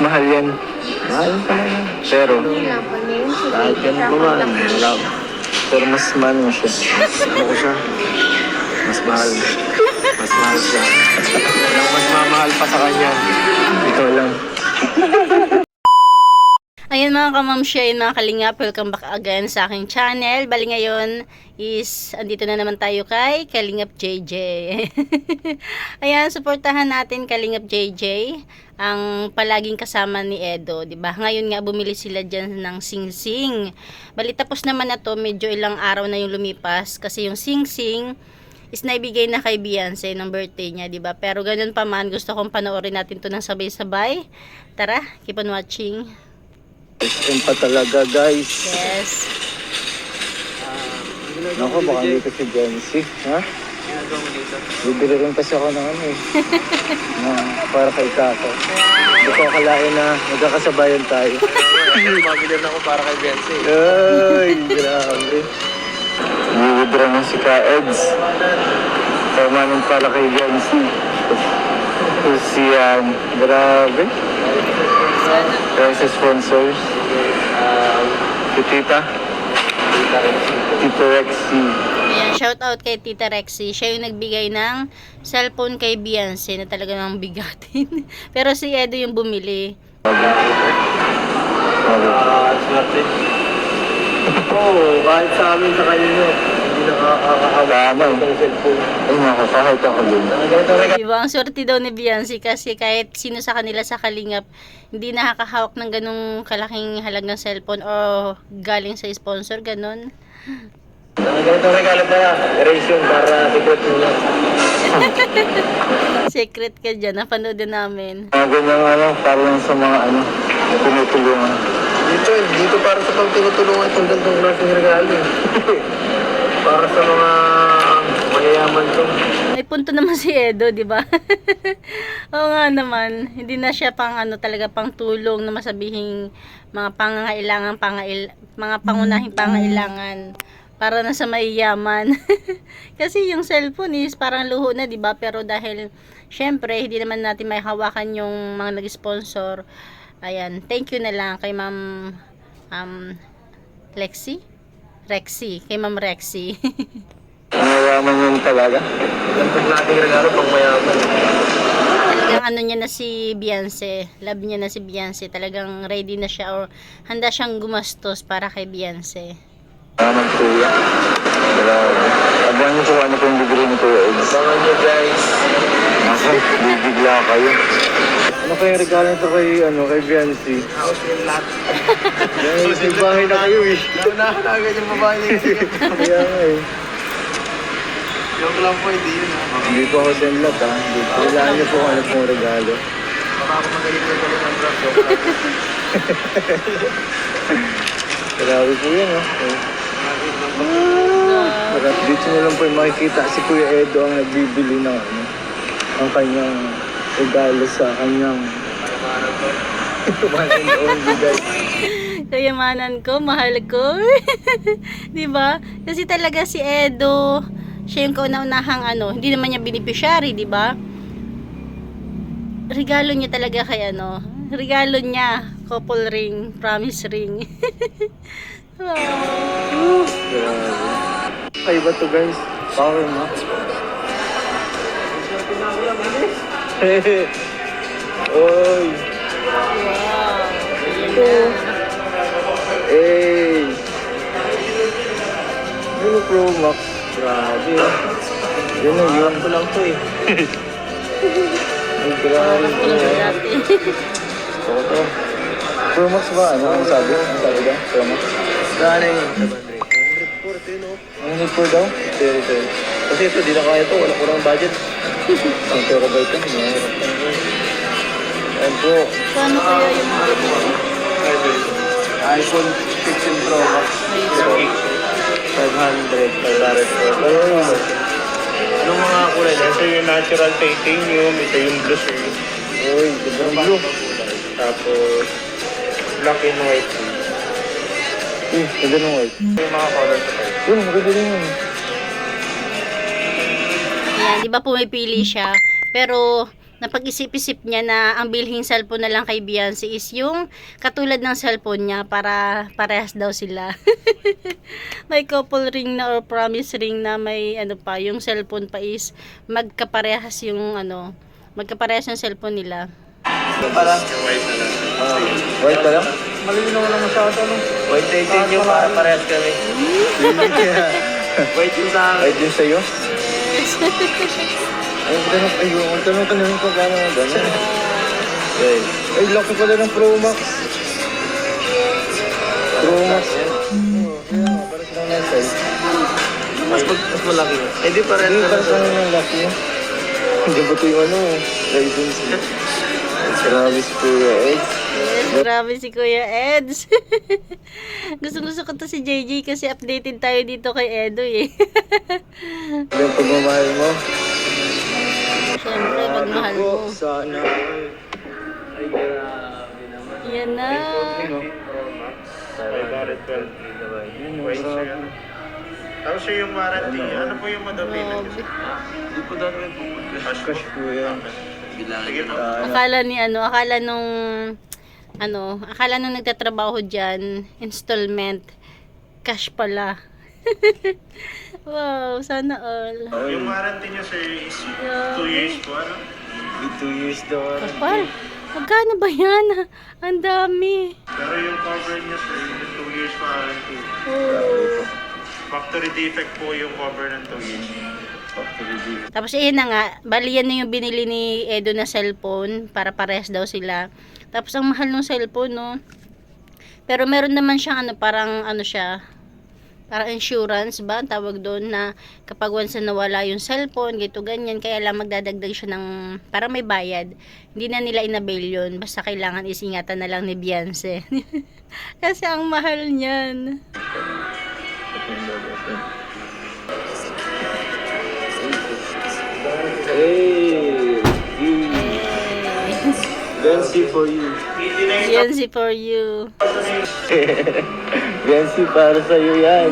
mahal yan. Mahal pa naman. Pero, Kahit yan ba man, wala. pero mas mahal mo siya. Ako siya. Mas mahal. Mas mahal siya. Walang mas mamahal pa sa kanya. Ikaw lang. Ayan mga kamamsya, yun mga kalingap, welcome back again sa aking channel. Bali ngayon is, andito na naman tayo kay Kalingap JJ. Ayan, suportahan natin Kalingap JJ, ang palaging kasama ni Edo, 'di ba? Ngayon nga bumili sila diyan ng sing-sing. Bali tapos naman na to, medyo ilang araw na yung lumipas kasi yung sing-sing is naibigay na kay Beyonce ng birthday niya, 'di ba? Pero ganun pa man, gusto kong panoorin natin to ng sabay-sabay. Tara, keep on watching. SM pa talaga, guys. Yes. Naku, baka dito si Jency. Ha? Bibili rin kasi ako ng ano eh. Para kay Kako. Hindi ko akalain na magkakasabayan tayo. Mabili na ako para kay Beyonce. Ay, grabe. Nilibra na si Ka-Eds. Tama nung para kay Jency. Siyan. Grabe. Kaya sa sponsors. Si Tita. Tita Rexy. Ayan, shout out kay Tita Rexy. Siya yung nagbigay ng cellphone kay Beyonce na talaga nang bigatin. Pero si Edo yung bumili. Swerte. Oo, kahit sa amin sa kanya nyo, hindi nakakakawa ng cellphone. Ay, nakakahit ako din. Diba? Ang swerte daw ni Beyonce kasi kahit sino sa kanila sa Kalingap, hindi nakakahawak ng ganung kalaking halagang cellphone o galing sa sponsor, ganun. Ganitong regalo pala, erase yun para secret mo lang. Secret ka dyan, napanood din namin. Mga ganyang ano, parang sa mga ano, tinutulungan. Dito para sa pagtinutulungan itong gantong klaseng regalo. Para sa mga mayayaman to. May punto naman si Edo, di ba? Oo nga naman, hindi na siya pang ano talaga pang tulong na masabihing mga pangangailangan, mga pangunahing pangailangan para na sa mayayaman. Kasi yung cellphone is parang luho na, di ba? Pero dahil syempre hindi naman natin may hawakan yung mga nag-sponsor. Ayan, thank you na lang kay Ma'am Rexy, kay Ma'am Rexy. Mayayaman yun talaga. Gantong klaseng regalo pang mayaman. Talagang ano niya na si Beyonce, love niya na si Beyonce, talagang ready na siya or handa siyang gumastos para kay Beyonce. Mayaman kuya. Grabe. Abangan niyo po ano po yung bibili ni Kuya Eds. Abangan nyo guys. Nasa, bibigla kayo. Ano kayong regalo nito kay Beyonce? House yung lahat. May bahay na kayo eh. Naunahan na agad yung babae na yung Kaya nga eh. Joke lang po, hindi yun ha. Hindi po ako senlat ha. Kailangan niyo po kung ano pong regalo. Baka ako magaling na galing ng drugs. Grabe po yan oh. Dito nyo lang po yung makikita si Kuya Edo ang nagbibili ng ano, ang kanyang regalo sa kanyang one and only guys. Kayamanan ko, mahal ko. 'Di ba? Kasi talaga si Edo, siya yung kauna-unahang ano, hindi naman niya beneficiary, 'di ba? Regalo niya talaga kay ano, regalo niya, couple ring, promise ring. Oh. Grabe. Ay ba to guys? Power mo. Oy. Wow. Hey. Ano Pro Max? Grabe. Yan na yun. Ko lang to eh. Ay, grabe. Dati. Ito. Pro Max ba? Ano ang sabi? Ang sabi daw? Pro Max? Gana yun. 100 Ang need for daw? Sorry. Kasi ito, di na kaya ito. Wala ko ng budget. Ang pera ba ito? Mahirap lang yun. Ayan po. Paano kaya yung mga iPhone 16 Pro Max. 500. Anong mga kulay na? Ito yung natural titanium. Ito yung blue sir. Uy, ganda blue. Tapos, black and white. Uy, ganda ng white. Ito yung mga colors. Uy, maganda rin yun. Ayan, di ba pumipili siya? Pero napag-isip-isip niya na ang bilhing cellphone na lang kay Beyonce is yung katulad ng cellphone niya para parehas daw sila. May couple ring na or promise ring na may ano pa, yung cellphone pa is magkaparehas yung ano, magkaparehas yung cellphone nila. Ito pala. White pa lang? Malinaw lang masyado, no? White titanium para parehas kami. Wait yung sa White din sa'yo? Ay, magtanong ka naman kung gano'n ang gano'n. Ay, laki pala ng Pro Max. Pro Max. Oo, kaya nga, parang silang nasa. mas malaki. Hindi pa rin. Hindi, parang silang ng laki. Hindi ba ito yung ano, license? Grabe si Kuya Eds. Yes, grabe si Kuya Eds. Gusto ko to si JJ kasi updated tayo dito kay Edo eh. Yung pagmamahal mo. Siyempre, pagmahal mo. Sana. Ay, grabe naman. Yan na. Ano? 512 gigabyte. Wait, Grabe. Tapos yung warranty, ano po yung madapin? Grabe. Hindi po dati may pupunta. Cash po yan. Sige po. Akala nung nagtatrabaho dyan, installment, cash pala. Wow, sana all. Yung warranty niya, sir, is 2 years po, ano? May 2 years daw. Kapal, magkano ba yan? Ang dami. Pero yung cover niya, sir, yung 2 years warranty. Oh. Factory defect po yung cover ng 2 years. Tapos na nga, bali yan na yung binili ni Edo na cellphone para parehas daw sila. Tapos ang mahal ng cellphone, no? Pero meron naman siyang parang parang insurance ba ang tawag doon, na kapag once na nawala yung cellphone, gito ganyan, kaya lang magdadagdag siya ng parang may bayad. Hindi na nila inabail yun, basta kailangan isingatan na lang ni Beyonce. Kasi ang mahal niyan. Hey! Beyonce for you. Beyonce for you. Beyonce para sa'yo yan.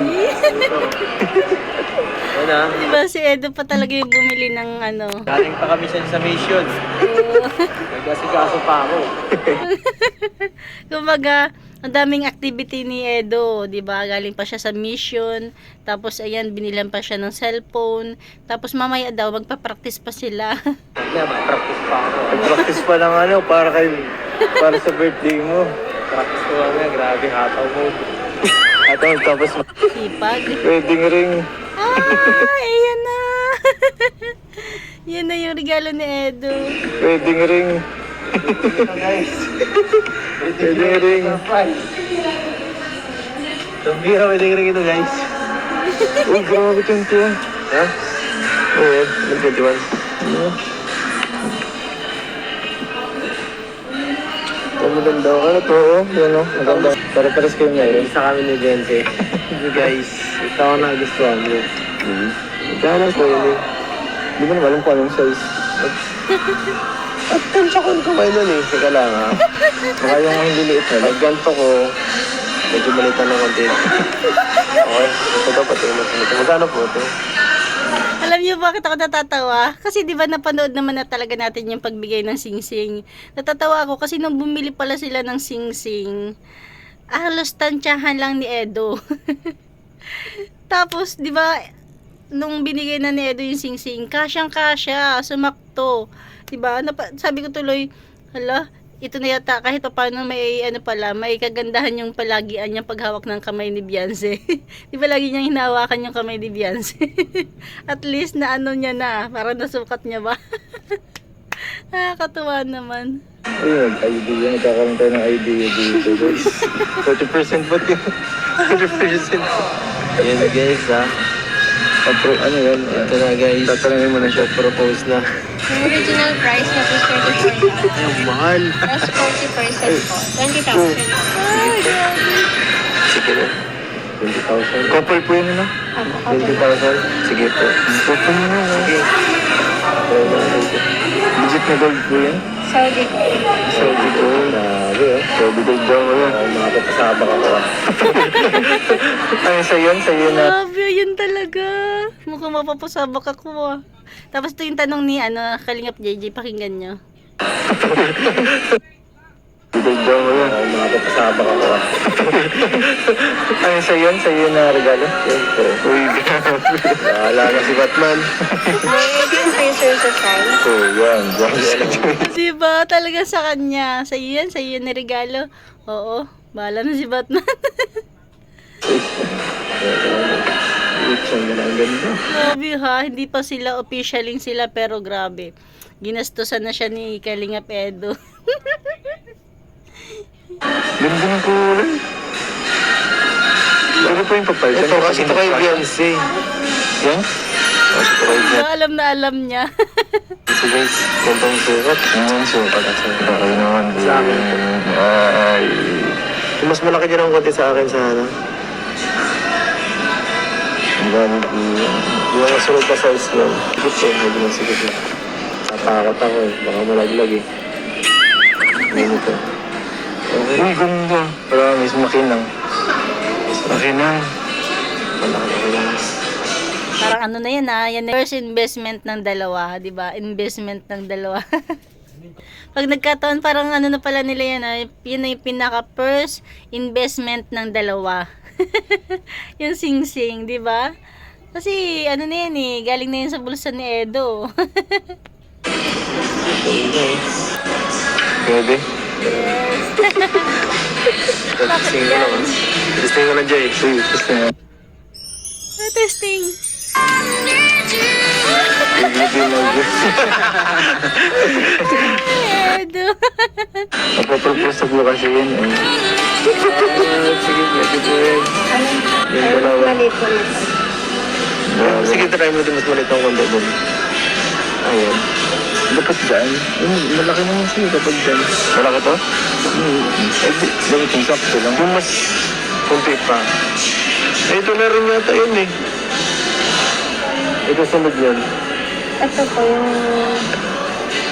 Ano? Diba si Edo pa talaga yung bumili ng Galing pa kami sa mission. Nagkasikaso pa ako. Kumbaga, ang daming activity ni Edo, 'di ba? Galing pa siya sa mission, tapos ayan binilan pa siya ng cellphone, tapos mamaya daw magpa-practice pa sila. Practice pa ako. Practice pa ng para sa birthday mo. Practice ko lang yan. Grabe, hataw mo. Hataw, tapos Sipag. wedding ring. Ayan na. Yan na yung regalo ni Edo. Wedding ring. Wedding ring. Tambira, wedding ring ito, guys. Oh, grabe 21. Ha? Oo, 21. Ang maganda ko. Ano to? Yan o. Maganda. Para-paras kayo ngayon. Isa kami ni Beyonce. Guys, ito ako nagustuhan mo. Ikaw lang po yun eh. Di ba naman alam kung anong size? At tansya ko yung kamay nun eh. Teka lang ha. Baka yung hindi liit na. Nagganto ko. Medyo malitan ng konti. Okay. Ito dapat yung masunod. Magkano po ito? Alam niyo bakit ako natatawa? Kasi di ba napanood naman na talaga natin yung pagbigay ng singsing. Natatawa ako kasi nung bumili pala sila ng singsing, halos tansyahan lang ni Edo. Tapos, di ba, nung binigay na ni Edo yung singsing, kasyang-kasya, sumakto. Di ba? Sabi ko tuloy, hala, ito na yata kahit pa paano may may kagandahan yung palagian niyang paghawak ng kamay ni Beyonce. Di ba lagi niyang hinahawakan yung kamay ni Beyonce? At least na niya na, para nasukat niya ba? Nakakatuwa naman. Ayun, idea. Nagkakaroon tayo ng idea dito, guys. 40% ba yun? 40%. Yan, guys, ha. Ano yan? Ito na, guys. Tatanungin mo na siya. Propose na. Yung original price na po 34,000. Ay, mahal. Plus 40% po. 20,000. Sige na. 20,000. Couple po yun, ano? 20,000? Sige po. Couple mo na, sige. Legit na gold po yan? Saudi po. Saudi gold. Grabe, oh. Saudi gold daw mo yan. Mga papasabak ako, ah. Ano, sa'yo yun? Sa'yo na. Grabe, yun talaga. Mukhang mapapasabak ako ah. Tapos ito yung tanong ni Kalingap JJ, pakinggan nyo. Bigyan mo yun. Makapapasabak ako. Ano sa'yo yun? Sa'yo na regalo? Siyempre. Uy, wala na si Batman. May yung freezer sa side. Yan. Diba? Talaga sa kanya. Sa'yo yan na regalo. Oo, bahala na si Batman. Ang ganda. Grabe ha, hindi pa sila officialing sila pero grabe. Ginastusan na siya ni Kalingap Edo. Ganda ng kulay. Ano pa yung papalitan? Ito kasi ito kay Beyonce. Yan? Ito kay Beyonce. Alam na alam niya. Ito guys, gandang sukat. Ang sukat. Okay naman. Sa akin. Ay. Mas malaki din ang konti sa akin sa ano. Ang gamit ko. Yung nasunod pa size lang. Sige, hindi na sige lang. Tatakot ako eh. Baka malaglag eh. Ganito. Okay. Uy, ganda. Promise, makinang. Makinang. Makinang. Parang ano na yan ha, yan first investment ng dalawa, di ba? Investment ng dalawa. Pag nagkataon, parang ano na pala nila yan ha, yun na yung pinaka first investment ng dalawa. Yung sing-sing, di ba? Kasi ano na yan eh, galing na yun sa bulsa ni Edo. Pwede? Yes. Testing ko lang. Testing ko lang, Jay. Testing ko. Testing. Edo. Napapropose ko kasi yun. Sige, pwede po yun. Yung dalawa. Maliit po nito. Sige, try mo din mas maliit ang kondo dun. Ayan. Dapat dyan. Malaki naman sa'yo kapag dyan. Malaki to? Dapat yung sakto lang. Yung mas kunti pa. Eh, ito na rin yata yun eh. Ito sunod yan. Ito po yung...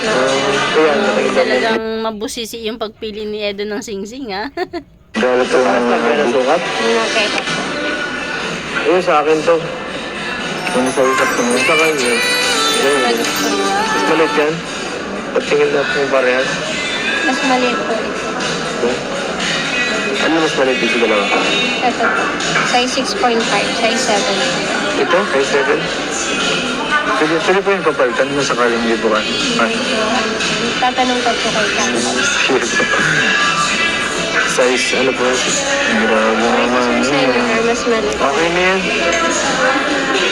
Ayan, nakikita mo. Talagang mabusisi yung pagpili ni Edo ng sing-sing ha. Dahil ito ang sukat. Okay po. Ayun, sa akin to. Ano sa usap ko mo? Sa kanya. Ayun. Mas maliit yan. Patingin natin yung parehas. Mas maliit po ito. Ito. Ano mas maliit dito dalawa? Ito po. Size 6.5. Size 7. Ito? Size 7? Pwede po yung papalitan mo sakaling hindi po kan. Tatanong ko po kay Kang. Size, ano po? Grabe naman. Size 7 or mas maliit. Okay na yan.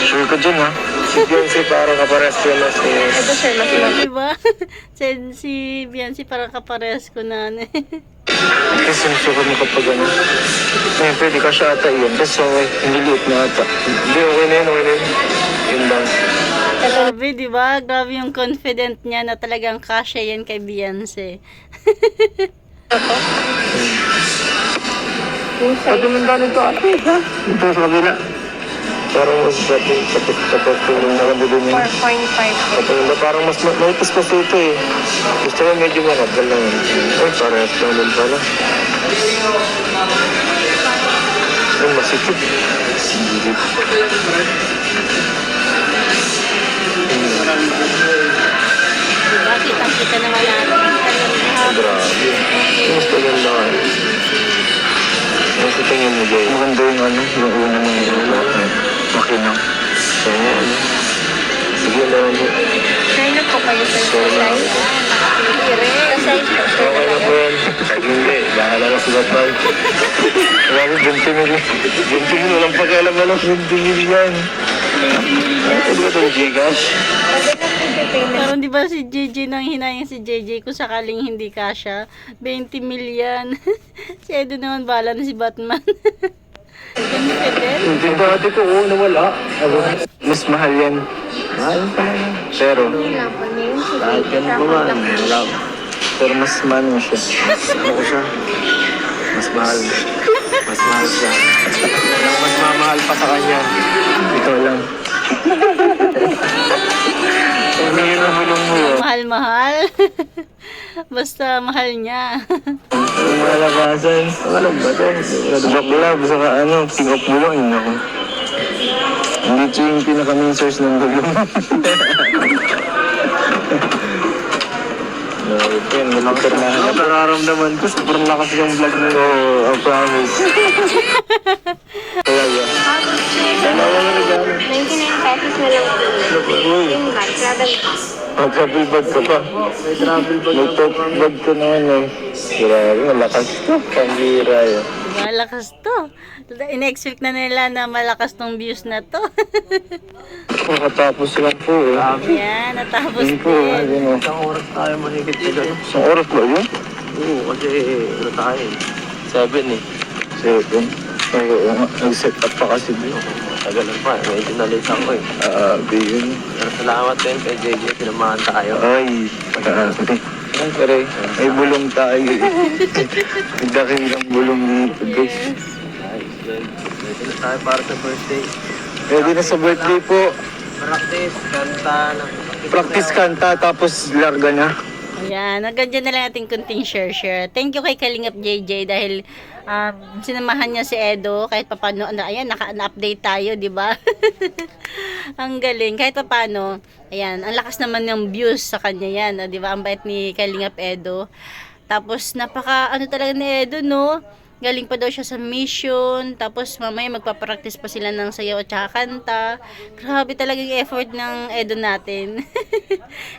Sure ko dyan ha. Si Beyonce parang kapares ko na si... Ito sir, mas maliit. Diba? Si Beyonce parang kaparehas ko na. Kasi susukat mo kapag ano. Ngayon, pwede ka siya ata yun. Kasi hindi liit na ata. Hindi, okay na yun, okay na yun. Yun lang. Grabe, diba? Grabe yung confident niya na talagang kasya yan kay Beyonce. Yung size. nito ate, ha? Ito sa kabila. Parang mas tapos yung nakabili niya. 4.5 po. Parang mas maipis kasi ito eh. Gusto ko medyo makapal lang. Ay, parehas lang din pala. Ay, masikip. Sigilip. Diba? Kitang-kita naman natin. Grabe. Mas maganda ka. Mas tingin mo, Jay. Maganda yung ano, yung una ng makina. So, ano. Sige na ano. Try na po kayo sa size. Sa size po. Sure Okay na po yan. Kahit hindi, bahala na si Batman. Grabe, 20 million. 20 million, walang pakialam na lang 20 million. Ano ba ito, Gcash? Parang di ba si JJ nang hinayang si JJ kung sakaling hindi kasya? 20 million. Si Edo naman bahala na si Batman. Confident. Yung dati ko, oo, nawala. Mas mahal yan. Mahal pa lang. Pero, lang po niyo. kahit ganun pa man, wala. Pero mas mahal mo siya. Ano ko siya? Mas mahal. Mas mahal siya. Walang mas mamahal pa sa kanya. Ito lang. Tumingin na hulong mo yun. Mahal-mahal. Basta mahal niya. Ang malabasan. Ang alam ba ito? Joke lang. Basta ka ano, king of bulong. Yun ako. Hindi siya yung pinaka-minsers ng gulong. Yun, malakot na hanap. Nararamdaman ko, sobrang lakas yung vlog mo. Oo, I promise. Kaya yun. Dalawa na regalo. 99 pesos na lang po. Yung bag, travel box. Mag-travel bag ka pa. May travel bag May tote bag ka naman eh. Grabe, malakas to. Pambira yun. Malakas to. In-expect na nila na malakas tong views na to. Makatapos lang po eh. Ayan, natapos Yun po, din. ayun o. Isang oras tayo mahigit sa gano'n. Isang oras ba yun? Oo, kasi ano tayo. 7 eh. 7. Oo, nag-set up pa kasi doon. Tagalan pa, medyo na-late ako eh. Yun. Pero salamat din kay JJ, sinamahan tayo. Ay, grabe. Ay, pare, may bulong tayo eh. Nagdakilang bulong dito, guys. Nice, good. Ready na tayo para sa birthday. Ready na sa birthday po. Practice, kanta, Practice kanta, tapos larga na. Ayan, hanggang dyan na lang ating kunting share. Thank you kay Kalingap JJ dahil sinamahan niya si Edo kahit papano, ayan, na-update tayo, di ba? Ang galing, kahit papano, ayan, ang lakas naman ng views sa kanya yan, di ba? Ang bait ni Kalingap Edo. Tapos, ano talaga ni Edo, no? Galing pa daw siya sa mission, tapos mamaya magpapractice pa sila ng sayaw at saka kanta. Grabe talaga yung effort ng Edo natin.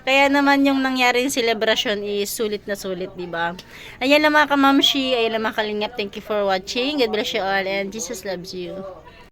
Kaya naman yung nangyaring celebration is sulit na sulit, di ba? Ayan lang mga kamamshi, ayan lang mga kalingap. Thank you for watching. God bless you all and Jesus loves you.